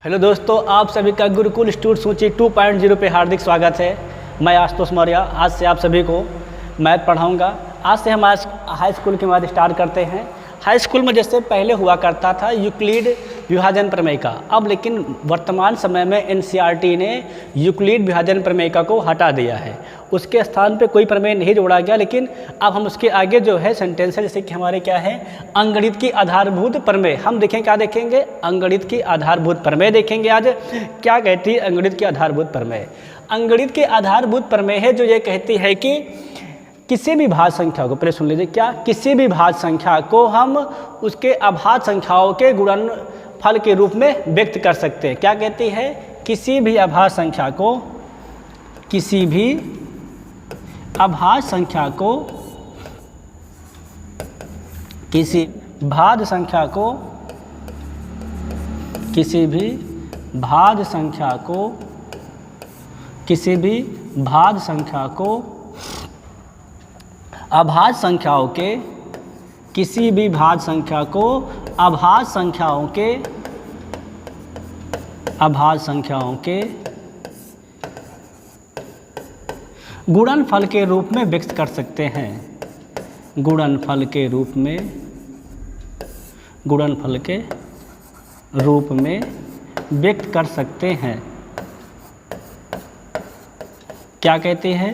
Hello दोस्तों, आप सभी का गुरुकुल स्टूड सूची 2.0 पे हार्दिक स्वागत है। मैं आशुतोष मौर्य आज से आप सभी को मैथ पढ़ाऊंगा। आज से हम हाई स्कूल की मैथ स्टार्ट करते हैं। हाई स्कूल में जैसे पहले हुआ करता था यूक्लिड विभाजन प्रमेय का, अब लेकिन वर्तमान समय में एनसीईआरटी ने यूक्लिड विभाजन प्रमेय का को हटा दिया है। उसके स्थान पे कोई प्रमेय नहीं जोड़ा गया, लेकिन अब हम उसके आगे जो है सेंटेंस है, जैसे कि हमारे क्या है अंकगणित की आधारभूत प्रमेय। हम देखें क्या देखेंगे, अंकगणित की आधारभूत प्रमेय देखेंगे। आज क्या कहती है अंकगणित की आधारभूत प्रमेय? अंकगणित की आधारभूत प्रमेय है जो ये कहती है कि किसी भी भाज्य संख्या को, पहले सुन लीजिए, क्या किसी भी भाज्य संख्या को हम उसके अभाज्य संख्याओं के गुणनफल के रूप में व्यक्त कर सकते हैं। क्या कहती है? किसी भी अभाज्य संख्या को, किसी भी अभाज्य संख्या को, किसी भाज्य संख्या को, किसी भी भाज्य संख्या को, किसी भी भाज्य संख्या को अभाज्य संख्याओं के, किसी भी भाज्य संख्या को अभाज्य संख्याओं के, अभाज्य संख्याओं के गुणनफल के रूप में व्यक्त कर सकते हैं। गुणनफल के रूप में, गुणनफल के रूप में व्यक्त कर सकते हैं। क्या कहते हैं?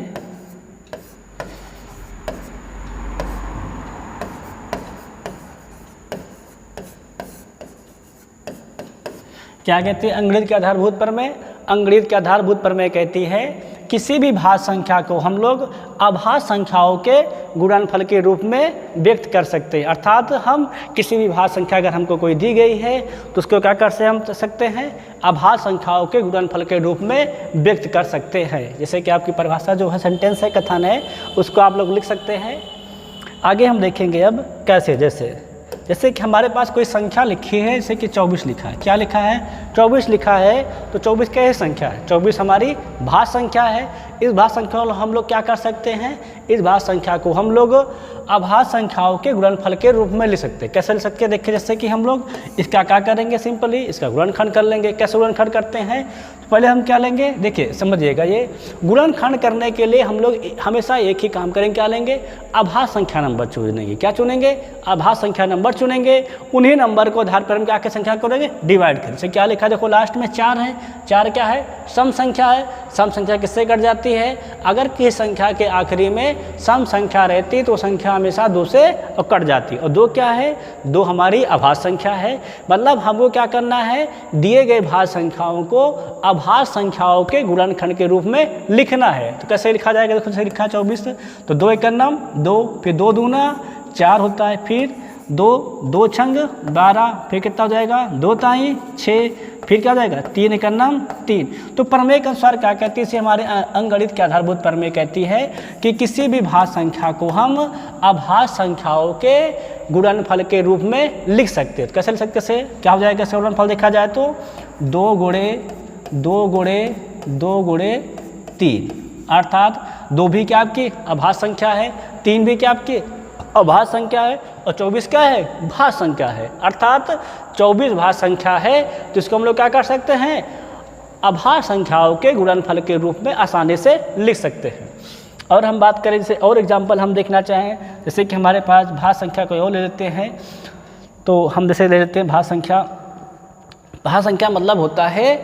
क्या कहती है अंकगणित के आधारभूत प्रमेय? अंकगणित के आधारभूत प्रमेय कहती है किसी भी भाज्य संख्या को हम लोग अभाज्य संख्याओं के गुणनफल के रूप में व्यक्त कर सकते हैं। अर्थात हम किसी भी भाज्य संख्या अगर हमको कोई दी गई है तो उसको क्या कर सकते हैं? अभाज्य संख्याओं के गुणनफल के रूप में व्यक्त कर सकते हैं। जैसे कि आपकी परिभाषा जो है, सेंटेंस है, कथन है, उसको आप लोग लिख सकते हैं। आगे हम देखेंगे अब कैसे। जैसे कि हमारे पास कोई संख्या लिखी है, जैसे कि 24 लिखा है। क्या लिखा है? 24 लिखा है। तो 24 कैसी संख्या है? 24 हमारी भाज्य संख्या है। इस भाज्य संख्या को हम लोग क्या कर सकते हैं? इस भाज्य संख्या को हम लोग अभाज्य संख्याओं के गुणनफल के रूप में लिख सकते हैं। कैसे लिख सकते हैं? देखिए, जैसे कि हम लोग इसका क्या करेंगे, सिंपली इसका गुणनखंड कर लेंगे। कैसे गुणनखंड करते हैं? तो पहले हम क्या लेंगे, देखिए समझिएगा, ये गुणनखंड करने के लिए हम लोग हमेशा एक ही काम करेंगे, क्या लेंगे? अभाज्य संख्या नंबर चुनेंगे। क्या चुनेंगे? अभाज्य संख्या नंबर चुनेंगे। उन्हीं नंबर को आधार पर हम क्या संख्या करेंगे? डिवाइड करेंगे। जैसे क्या लिखा है, देखो लास्ट में 4 है। 4 क्या है? सम संख्या है। सम संख्या किससे कट जाती है? अगर किसी संख्या के आखिरी में सम संख्या रहती तो संख्या हमेशा 2 से कट जाती। और 2 क्या है? 2 हमारी अभाज्य संख्या है। मतलब हमको क्या करना है, दिए गए भाज्य संख्याओं को अभाज्य संख्याओं के गुणनखंड के रूप में लिखना है। तो कैसे लिखा जाएगा? देखो कैसे लिखा है 24। तो 2 एकम 2, फिर 2 दूना 4 होता है, फिर 2 छंग 12, फिर कितना हो जाएगा? 2 ताई 6, फिर क्या हो जाएगा? 3 एकम 3। तो प्रमेय के अनुसार क्या कहती है? हमारे अंकगणित के आधारभूत प्रमेय कहती है कि किसी भी भाज्य संख्या को हम अभाज्य संख्याओं के गुणनफल के रूप में लिख सकते हैं। तो कैसे लिख सकते हैं? क्या हो जाएगा? कैसे गुणनफल देखा जाए तो 2 गुणे 2 गुणे 2 गुणे 3, अर्थात 2 भी क्या आपकी अभाज्य संख्या है, 3 भी क्या आपकी अभाज्य संख्या है, और 24 क्या है? भाज्य संख्या है। अर्थात 24 भाज्य संख्या है, तो इसको हम लोग क्या कर सकते हैं? अभाज्य संख्याओं के गुणनफल के रूप में आसानी से लिख सकते हैं। और हम बात करें, जैसे और एग्जाम्पल हम देखना चाहें, जैसे कि हमारे पास भाज्य संख्या को और ले लेते हैं। तो हम जैसे ले लेते हैं भाज्य संख्या। भाज्य संख्या मतलब होता है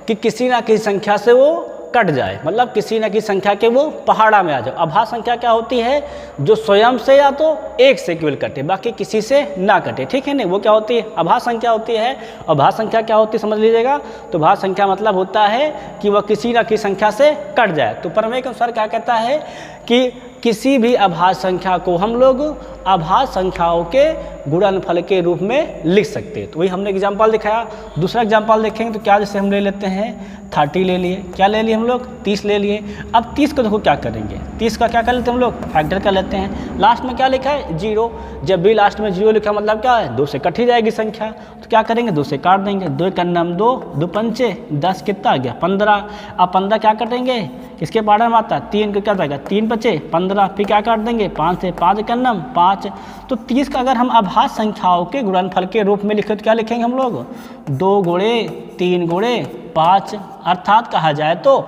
कि किसी ना किसी संख्या से वो कट जाए, मतलब किसी न किसी संख्या के वो पहाड़ा में आ जाए। अभाज्य संख्या क्या होती है? जो स्वयं से या तो एक से केवल कटे, बाकी किसी से ना कटे, ठीक है ना, वो क्या होती है? अभाज्य संख्या होती है। और भाज्य संख्या क्या होती है समझ लीजिएगा। तो भाज्य संख्या मतलब होता है कि वह किसी न किसी संख्या से कट जाए। तो प्रमेय के अनुसार क्या कहता है कि किसी भी अभाज्य संख्या को हम लोग अभाज्य संख्याओं के गुणनफल के रूप में लिख सकते हैं। तो वही हमने एग्जाम्पल दिखाया। दूसरा एग्जाम्पल देखेंगे तो क्या, जैसे हम ले लेते हैं 30 ले लिए। क्या ले लिए हम लोग? 30 ले लिए। अब 30 को देखो क्या करेंगे, 30 का क्या कर लेते हैं हम लोग? फैक्टर कर लेते हैं। लास्ट में क्या लिखा है? 0। जब भी लास्ट में 0 लिखा मतलब क्या है? 2 से कट ही जाएगी संख्या। तो क्या करेंगे? 2 से काट देंगे। 2 एकम 2, 2 पंचे 10, कितना आ गया? 15। अब 15 क्या कटेंगे? किसके पाड़ा में आता है? 3 को क्या जाएगा? 3 बचे 15, 15, फिर क्या काट देंगे 5 से 5 कन्नम 5। तो 30 का अगर हम आभास संख्याओं के गुणनफल के रूप में लिखे तो क्या लिखेंगे हम लोग 2 गुणे 3 गुणे 5। अर्थात कहा जाए तो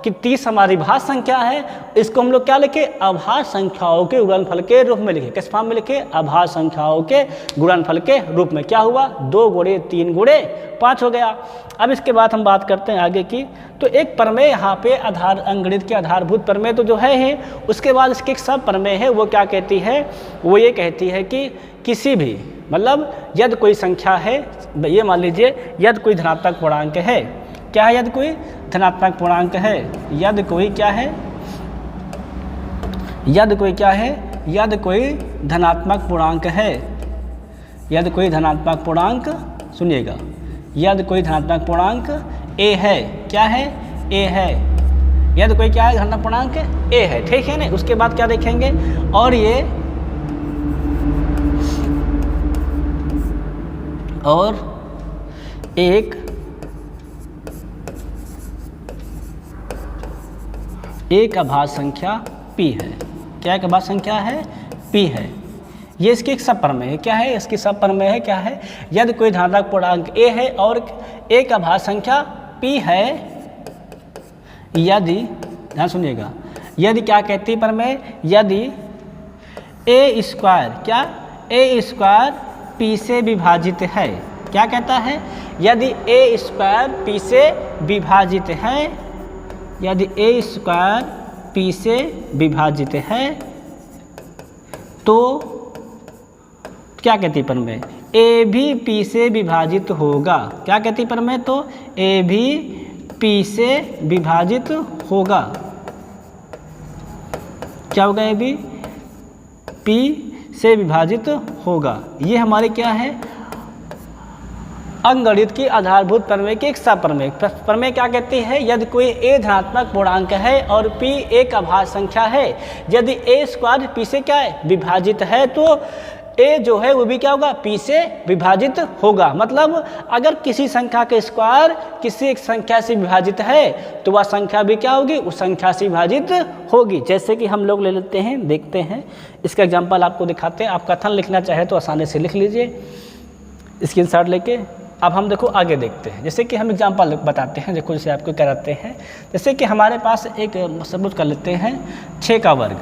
कि 30 हमारी भाज्य संख्या है, इसको हम लोग क्या लिखे आभास संख्याओं के गुणनफल के रूप में लिखे। किस फॉर्म में लिखे आभास संख्याओं के गुणनफल के रूप में। क्या हुआ 2 गुणे 3 गुणे 5 हो गया। अब इसके बाद हम बात करते हैं आगे की। तो एक प्रमेय यहाँ पे आधार अंकगणित के आधारभूत प्रमेय तो जो है ही, उसके बाद इसके एक सब प्रमेय है, वो क्या कहती है, वो ये कहती है कि किसी भी मतलब यदि कोई संख्या है, ये मान लीजिए यदि कोई धनात्मक पूर्णांक है, क्या है यदि कोई धनात्मक पूर्णांक है, यदि कोई क्या है, यदि कोई क्या है, यदि कोई धनात्मक पूर्णांक है, यदि कोई धनात्मक पूर्णांक, सुनिएगा, यदि कोई धनात्मक पूर्णांक a है, क्या है a है, यदि कोई क्या है धनात्मक पूर्णांक a है, ठीक है ना। उसके बाद क्या देखेंगे, और ये और एक आभास संख्या p है, क्या एक आभास संख्या है p है। ये इसकी एक सब प्रमेय है, क्या है इसकी सब प्रमेय है, क्या है यदि कोई धनात्मक पूर्णांक a है और एक आभास संख्या p है, यदि ध्यान सुनिएगा, यदि क्या कहती है प्रमेय, यदि a स्क्वायर, क्या a स्क्वायर p से विभाजित है, क्या कहता है, यदि a स्क्वायर p से विभाजित है, यदि a स्क्वायर p से विभाजित है, तो क्या कहती है प्रमेय, a भी p से विभाजित होगा। क्या कहती है प्रमेय, तो a भी p से विभाजित होगा। क्या होगा, a भी p से विभाजित होगा। ये हमारे क्या है अंकगणित की आधारभूत प्रमेय की एक सब प्रमेय। प्रमेय क्या कहती है, यदि कोई a धनात्मक पूर्णांक है और p एक आभास संख्या है, यदि a स्क्वायर p से क्या है विभाजित है, तो a जो है वो भी क्या होगा p से विभाजित होगा। मतलब अगर किसी संख्या का स्क्वायर किसी एक संख्या से विभाजित है तो वह संख्या भी क्या होगी, उस संख्या से विभाजित होगी। जैसे कि हम लोग ले लेते हैं, देखते हैं इसका एग्जांपल आपको दिखाते हैं। आप कथन लिखना चाहे तो आसानी से लिख लीजिए स्क्रीनशॉट लेके। अब हम देखो आगे देखते हैं, जैसे कि हम एग्जांपल बताते हैं। देखो जैसे आपको कराते हैं, जैसे कि हमारे पास एक सबूत कर लेते हैं 6 का वर्ग।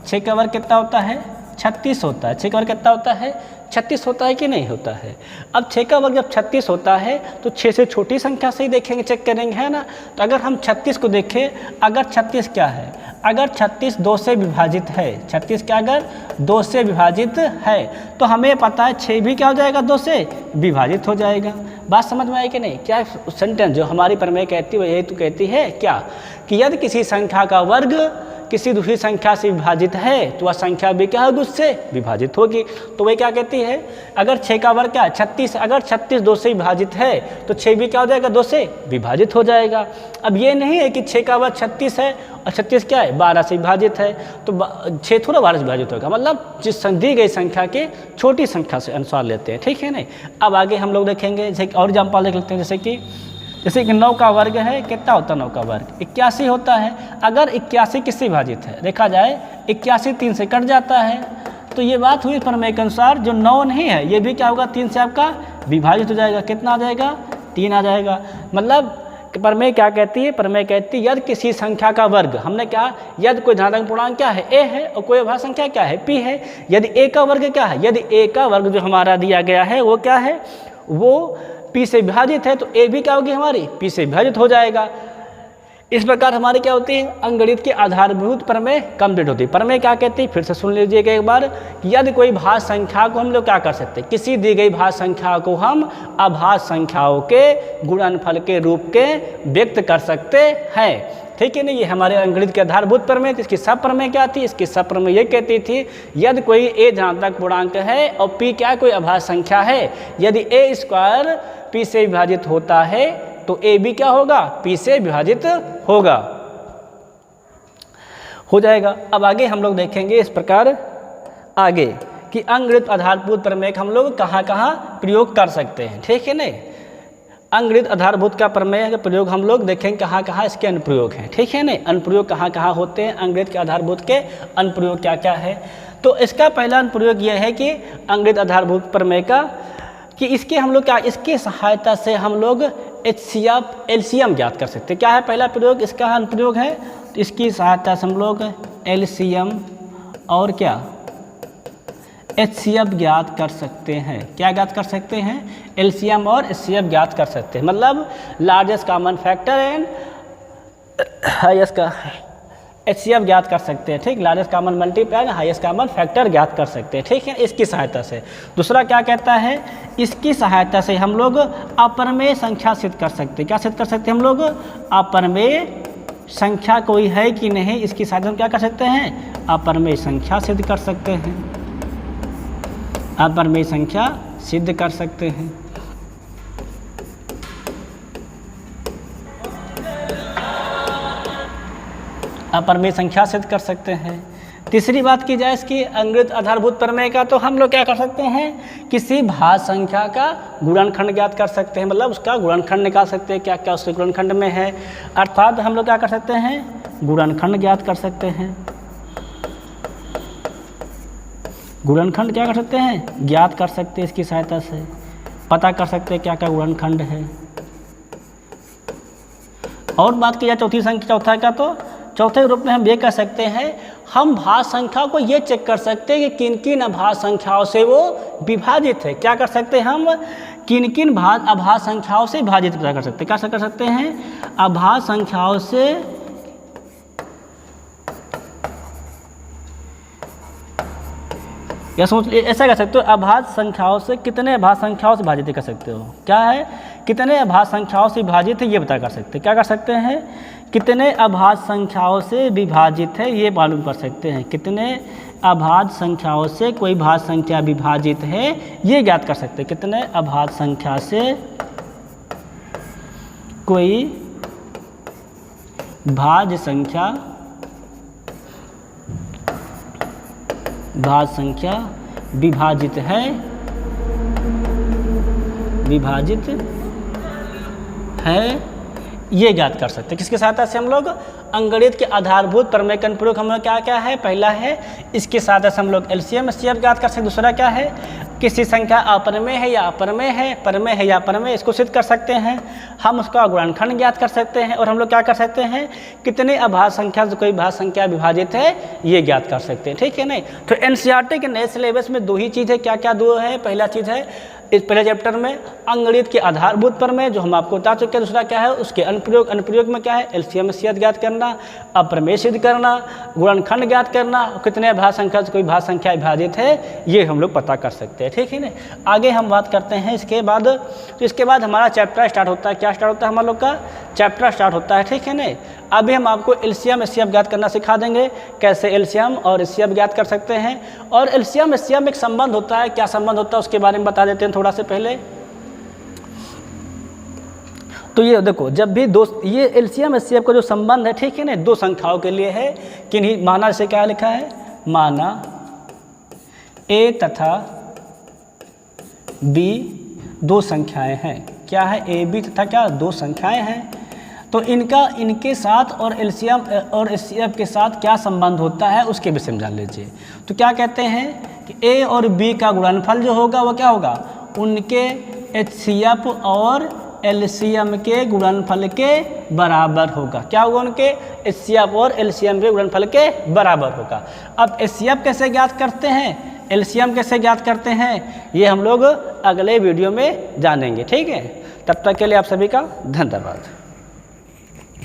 6 का वर्ग कितना होता है 36 होता है। 6 का वर्ग कितना होता है 36 होता है कि नहीं होता है। अब 6 का वर्ग जब 36 होता है तो 6 से छोटी संख्या से ही देखेंगे, चेक करेंगे, है ना। तो अगर हम 36 को देखें, अगर 36 क्या है, अगर 36 2 से विभाजित है, 36 क्या अगर 2 से विभाजित है, तो हमें पता है 6 भी क्या हो जाएगा 2 से विभाजित हो जाएगा। बात समझ में आई कि नहीं। क्या सेंटेंस जो हमारी प्रमेय कहती है यही तो कहती है क्या, कि यदि किसी संख्या का वर्ग किसी दूसरी संख्या से विभाजित है तो वह संख्या भी क्या होगी उससे विभाजित होगी। तो वह क्या कहती है, अगर 6 का वर्ग क्या है 36, अगर 36 2 से विभाजित है तो 6 भी क्या हो जाएगा 2 से विभाजित हो जाएगा। अब ये नहीं है कि 6 का वर्ग 36 है और 36 क्या है 12 से विभाजित है, तो 6 थोड़ा 12 से विभाजित होगा। मतलब जिस दी गई संख्या के छोटी संख्या से अनुसार लेते हैं, ठीक है नहीं। अब आगे हम लोग देखेंगे, जैसे और एग्जाम्पल देख लेते हैं। जैसे कि 9 का वर्ग है, कितना होता है 9 का वर्ग 81 होता है। अगर 81 किससे विभाजित है, देखा जाए 81 3 से कट जाता है, तो ये बात हुई प्रमेय के अनुसार जो 9 नहीं है ये भी क्या होगा 3 से आपका विभाजित हो जाएगा। कितना आ जाएगा 3 आ जाएगा। मतलब प्रमेय क्या कहती है, प्रमेय कहती है यदि किसी संख्या का वर्ग, हमने क्या यदि कोई धनात्मक पूर्णांक क्या है a है और कोई अभाज्य संख्या क्या है p है, यदि a का वर्ग क्या है, यदि a का वर्ग जो हमारा दिया गया है वो क्या है, वो p से विभाजित है, तो a भी क्या होगी हमारी p से विभाजित हो जाएगा। इस प्रकार हमारी क्या होती है अंकगणित की आधारभूत प्रमेय कंप्लीट होती है। प्रमेय क्या कहती है, फिर से सुन लीजिएगा एक बार। यदि कोई भाज्य संख्या को हम लोग क्या कर सकते हैं, किसी दी गई भाज्य संख्या को हम अभाज्य संख्याओं के गुणनफल के रूप के व्यक्त कर सकते हैं, ठीक है ना। ये हमारे अंकगणित के आधारभूत प्रमेय। इसकी सब प्रमेय क्या थी, इसकी सब प्रमेय ये कहती थी यदि कोई a धनात्मक पूर्णांक है और p क्या कोई अभाज्य संख्या है, यदि a स्क्वायर p से विभाजित होता है तो a भी क्या होगा p से विभाजित होगा, हो जाएगा। अब आगे हम लोग देखेंगे इस प्रकार आगे कि अंकगणित आधारभूत प्रमेय हम लोग कहाँ कहाँ प्रयोग कर सकते हैं, ठीक है ना। अंगणित आधारभूत का प्रमेय का प्रयोग हम लोग देखेंगे कहाँ कहाँ इसके अनुप्रयोग हैं, ठीक है ना। अनुप्रयोग कहाँ कहाँ होते हैं, अंगणित के आधारभूत के अनुप्रयोग क्या क्या है। तो इसका पहला अनुप्रयोग यह है कि अंगणित आधारभूत प्रमेय का कि इसके हम लोग क्या, इसकी सहायता से हम लोग HCF LCM ज्ञात कर सकते हैं। क्या है पहला प्रयोग, इसका अनुप्रयोग है। तो इसकी सहायता से हम लोग LCM और क्या HCF ज्ञात कर सकते हैं। क्या ज्ञात कर सकते हैं, LCM और HCF ज्ञात कर सकते हैं। मतलब largest common factor and highest का HCF ज्ञात कर सकते हैं, ठीक। Largest common multiply highest common factor ज्ञात कर सकते हैं, ठीक है, इसकी सहायता से। दूसरा क्या कहता है, इसकी सहायता से हम लोग अपरमेय संख्या सिद्ध कर सकते हैं। क्या सिद्ध कर सकते हैं हम लोग, अपरमेय संख्या कोई है कि नहीं, इसकी सहायता हम क्या कर सकते हैं, अपरमेय संख्या सिद्ध कर सकते हैं। अपरमेय संख्या सिद्ध कर सकते हैं। अपरमेय संख्या सिद्ध कर सकते हैं। तीसरी बात की जाए इसकी अंगणित आधारभूत प्रमेय का, तो हम लोग क्या कर सकते हैं, किसी भाज्य संख्या का गुणनखंड ज्ञात कर सकते हैं। मतलब उसका गुणनखंड निकाल सकते हैं, क्या क्या उसके गुणनखंड में है। अर्थात हम लोग क्या कर सकते हैं, गुणनखंड ज्ञात कर सकते हैं। गुणनखंड क्या कर सकते हैं, ज्ञात कर सकते हैं। इसकी सहायता से पता कर सकते हैं क्या क्या गुणनखंड है। और बात की जाए चौथी संख्या, चौथा का, तो चौथे रूप में हम ये कह सकते हैं, हम भाज्य संख्या को ये चेक कर सकते हैं कि किन किन अभाज्य संख्याओं से वो विभाजित है। क्या कर सकते हैं हम, किन किन अभाज्य संख्याओं से विभाजित पता कर सकते हैं। क्या कर सकते हैं, अभाज्य संख्याओं से या सोच ऐसा कर सकते हो, अभाज्य संख्याओं से कितने अभाज्य संख्याओं से विभाजित कर सकते हो। क्या है, कितने अभाज्य संख्याओं से विभाजित है ये पता कर सकते हैं। क्या कर सकते हैं, कितने अभाज्य संख्याओं से विभाजित है ये मालूम कर सकते हैं। कितने अभाज्य संख्याओं से कोई भाज्य संख्या विभाजित है ये ज्ञात कर सकते हैं। कितने अभाज्य संख्या से कोई भाज्य संख्या विभाजित है ये ज्ञात कर सकते हैं। किसकी सहायता से हम लोग, अंगणित के आधारभूत प्रमेय का अनुप्रयोग हम लोग क्या क्या है, पहला है इसके सहायता से हम लोग LCM HCF ज्ञात कर सकते हैं। दूसरा क्या है, किसी संख्या अपरमेय है या अपरमेय है, परमेय है या परमेय, इसको सिद्ध कर सकते हैं। हम उसका गुणनखंड ज्ञात कर सकते हैं। और हम लोग क्या कर सकते हैं, कितने अभाज्य संख्या से कोई भाज्य संख्या विभाजित है ये ज्ञात कर सकते हैं, ठीक है नहीं। तो NCERT के नए सिलेबस में दो ही चीज़ है, क्या क्या दो है, पहला चीज़ है इस पहले चैप्टर में अंगणित के आधारभूत प्रमेय जो हम आपको बता चुके हैं। दूसरा क्या है, उसके अनुप्रयोग, अनुप्रयोग में क्या है, LCM HCF ज्ञात करना, अपरमेय सिद्ध करना, गुणनखंड ज्ञात करना, कितने अभाज्य संख्या से कोई भाज्य संख्या विभाजित है ये हम लोग पता कर सकते हैं, ठीक है ना। आगे हम बात करते हैं इसके बाद, तो इसके बाद हमारा चैप्टर स्टार्ट होता है। क्या स्टार्ट होता है, हम लोग का चैप्टर स्टार्ट होता है, ठीक है ना। अभी हम आपको LCM HCF ज्ञात करना सिखा देंगे, कैसे LCM और HCF ज्ञात कर सकते हैं। और LCM HCF में एक संबंध होता है, क्या संबंध होता है उसके बारे में बता देते हैं थोड़ा से पहले। तो ये देखो, जब भी दो ये LCM HCF का जो संबंध है, ठीक है ना, दो संख्याओं के लिए है। किन्हीं माना से क्या लिखा है, माना A तथा B दो संख्याएं हैं। क्या है, A B तथा क्या दो संख्याएं हैं। तो इनके साथ और LCM और HCF के साथ क्या संबंध होता है उसके विषय में जान लीजिए। तो क्या कहते हैं कि A और B का गुणनफल जो होगा वो क्या होगा, उनके HCF और LCM के गुणनफल के बराबर होगा। क्या होगा, उनके HCF और LCM के गुणनफल के बराबर होगा। अब HCF कैसे ज्ञात करते हैं, LCM कैसे ज्ञात करते हैं, ये हम लोग अगले वीडियो में जानेंगे, ठीक है। तब तक के लिए आप सभी का धन्यवाद।